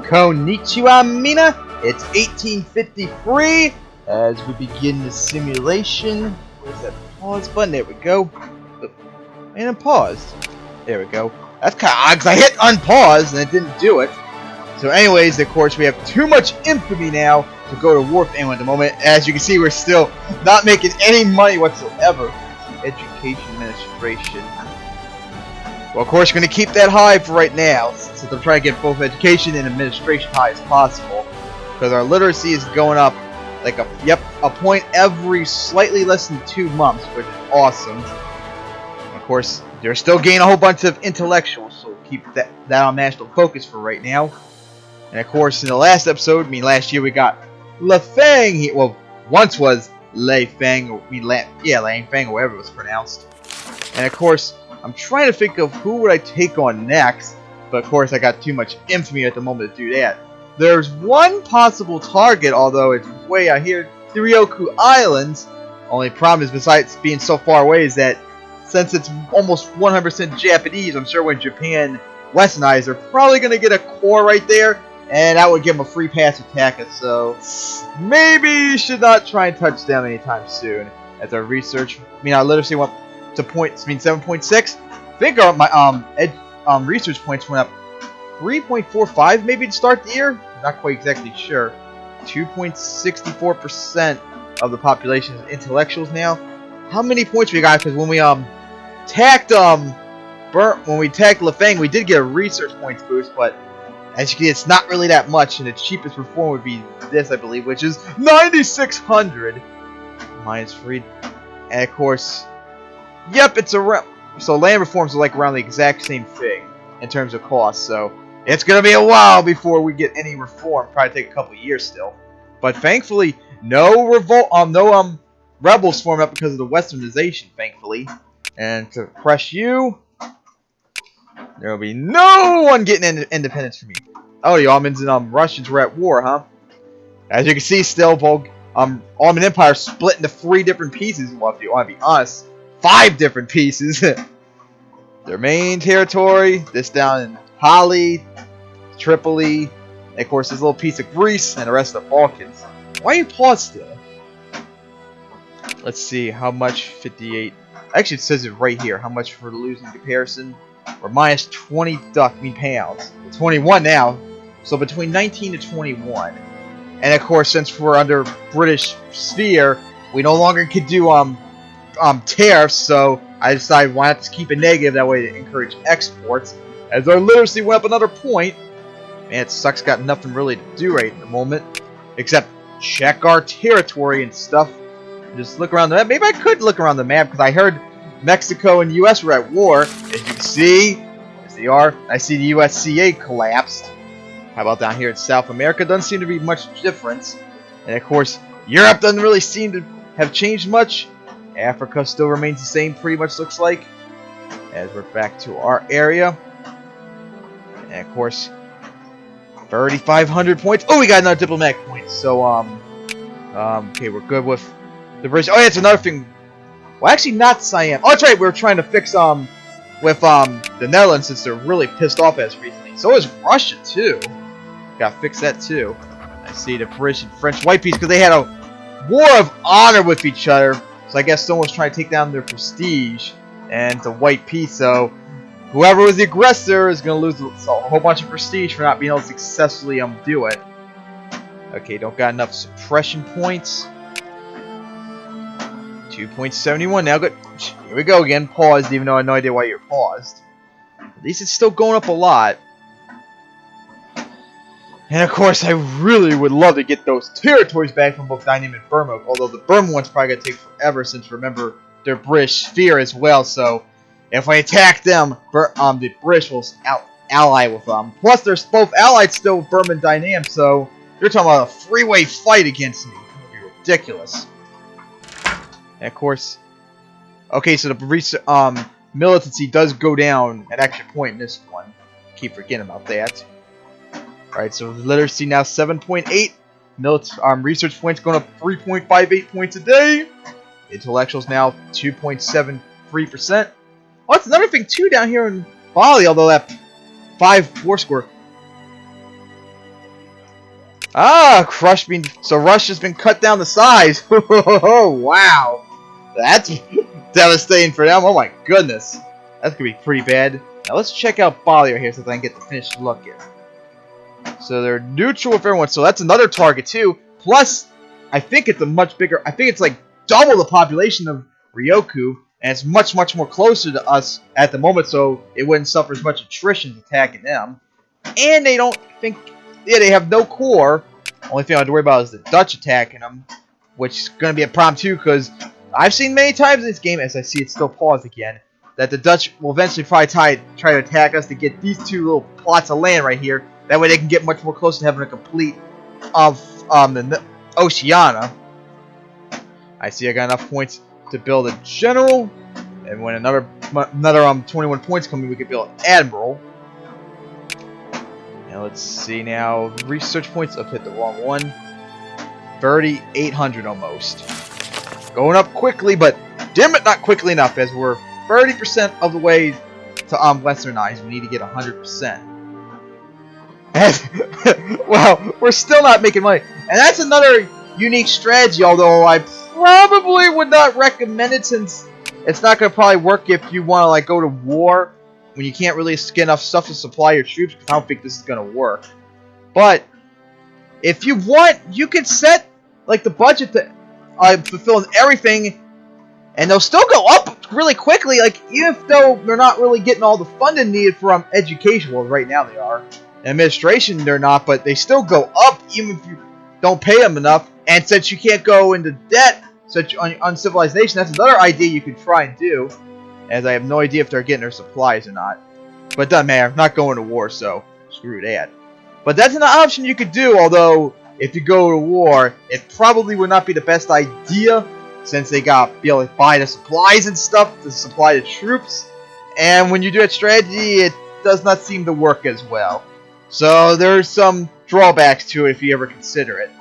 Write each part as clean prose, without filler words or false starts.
Konnichiwa Mina. It's 1853 as we begin the simulation. Where's that pause button? There we go. And it paused. There we go. That's kind of odd because I hit unpause and it didn't do it. So anyways, of course, we have too much infamy now to go to war with anyone at the moment. As you can see, we're still not making any money whatsoever. Education administration. Well, of course, we're going to keep that high for right now, since I'm trying to get both education and administration high as possible. Because our literacy is going up like a point every slightly less than 2 months, which is awesome. Of course, they're still gaining a whole bunch of intellectuals, so we'll keep that on national focus for right now. And of course, in the last episode, last year we got Le Fang. Well, once was Le Fang, Lang Fang, or whatever it was pronounced. And of course, I'm trying to think of who would I take on next, but of course I got too much infamy at the moment to do that. There's one possible target, although it's way out here, the Ryukyu Islands. Only problem is, besides being so far away, is that since it's almost 100% Japanese, I'm sure when Japan westernizes, they're probably going to get a core right there, and that would give them a free pass to attack us, so maybe you should not try and touch them anytime soon. As our research, our literacy went to 7.6. I think our research points went up 3.45 maybe to start the year. Not quite exactly sure. 2.64% of the population is intellectuals now. How many points we got? Because when we tagged Lefang, we did get a research points boost, but as you can see, it's not really that much, and the cheapest reform would be this, I believe, which is 9,600 minus free. And of course, yep, it's around. So land reforms are like around the exact same thing in terms of cost. So it's gonna be a while before we get any reform. Probably take a couple years still. But thankfully, no rebels formed up because of the westernization. Thankfully, and to crush you, there will be no one getting independence from me. Oh, the Ottomans and Russians were at war, huh? As you can see, still both Ottoman Empire split into 3 different pieces. Well, if you want to be honest, 5 different pieces. Their main territory, this down in Hali, Tripoli, and of course this little piece of Greece, and the rest of the Balkans. Why are you paused still? Let's see, how much? 58. Actually, it says it right here. How much for losing comparison? We're minus 20 pounds. 21 now, so between 19 to 21. And of course, since we're under British sphere, we no longer could do tariffs, so I decided why not just keep it negative, that way to encourage exports. As our literacy went up another point. Man, it sucks, got nothing really to do right at the moment, except check our territory and stuff. Just look around the map. Maybe I could look around the map, because I heard Mexico and US were at war. As you can see, as they are, I see the USCA collapsed. How about down here in South America? Doesn't seem to be much difference. And of course, Europe doesn't really seem to have changed much. Africa still remains the same, pretty much looks like. As we're back to our area. And of course, 3,500 points. Oh, we got another diplomatic point. So, okay, we're good with the British. Oh, yeah, it's another thing. Well, actually, not Siam. Oh, that's right. We were trying to fix, with, the Netherlands, since they're really pissed off at us recently. So is Russia, too. Gotta fix that, too. I see the British and French white peace, because they had a war of honor with each other. So I guess someone's trying to take down their prestige, and it's a white peace, so whoever was the aggressor is going to lose a whole bunch of prestige for not being able to successfully do it. Okay, don't got enough suppression points. 2.71 now. Good. Here we go again. Paused, even though I had no idea why you're paused. At least it's still going up a lot. And of course, I really would love to get those territories back from both Dynam and Burma. Although the Burma one's probably going to take forever, since remember, they're British sphere as well. So if I attack them, the British will ally with them. Plus, they're both allied still with Burma and Dynam. So you're talking about a 3-way fight against me. It would be ridiculous. And of course, okay, so the militancy does go down an extra point in this one. Keep forgetting about that. Alright, so the literacy now 7.8. Research points going up 3.58 points a day. Intellectuals now 2.73%. Oh, that's another thing too down here in Bali, although that 5 war score. Ah, crush being so Russia's been cut down to size. Oh wow, that's devastating for them. Oh my goodness, that's gonna be pretty bad. Now let's check out Bavaria here so that I can get the finished look here. So they're neutral with everyone, so that's another target too. Plus, I think it's a much bigger. I think it's like double the population of Ryoku, and it's much more closer to us at the moment, so it wouldn't suffer as much attrition attacking them. And they don't think. Yeah, they have no core. Only thing I have to worry about is the Dutch attacking them, which is going to be a problem too, because I've seen many times in this game, as I see it still paused again, that the Dutch will eventually probably try to attack us to get these two little plots of land right here. That way they can get much more close to having a complete of the Oceania. I see I got enough points to build a general, and when another 21 points come in, we can build an admiral. Now let's see now. Research points. I've hit the wrong one. 3,800 almost. Going up quickly, but damn it, not quickly enough, as we're 30% of the way to westernized. We need to get 100%. Well, we're still not making money. And that's another unique strategy, although I probably would not recommend it, since it's not going to probably work if you want to like go to war when you can't really get enough stuff to supply your troops, because I don't think this is going to work. But if you want, you can set like the budget to fulfill everything, and they'll still go up really quickly. Like, even if though they're not really getting all the funding needed for education, well, right now they are. Administration, they're not, but they still go up even if you don't pay them enough. And since you can't go into debt, such on civilization, that's another idea you could try and do. As I have no idea if they're getting their supplies or not. But it doesn't matter. I'm not going to war, so screw that. But that's an option you could do, although if you go to war, it probably would not be the best idea, since they got to be able to buy the supplies and stuff to supply the troops. And when you do that strategy, it does not seem to work as well. So there's some drawbacks to it if you ever consider it.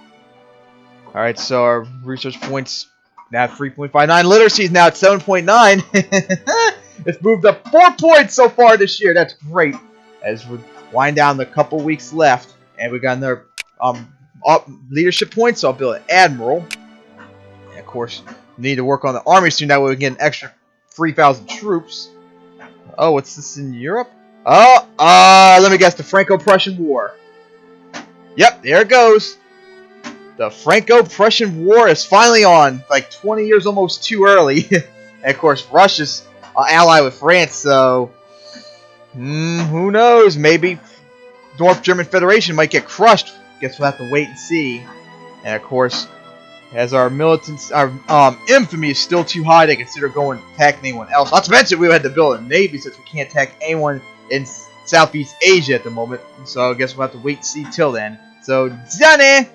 Alright, so our research points now 3.59. Literacy is now at 7.9. It's moved up 4 points so far this year. That's great. As we wind down the couple weeks left, and we got another leadership points, so I'll build an admiral. And of course, we need to work on the army soon. That way we get an extra 3,000 troops. Oh, what's this in Europe? Oh, let me guess, the Franco-Prussian War. Yep, there it goes. The Franco-Prussian War is finally on, like 20 years almost too early. And of course, Russia's allied with France, so who knows? Maybe North German Federation might get crushed. Guess we'll have to wait and see. And of course, as our militants, our infamy is still too high to consider going to attack anyone else. Not to mention, we had to build a navy since we can't attack anyone in Southeast Asia at the moment. So I guess we'll have to wait and see till then. So, done.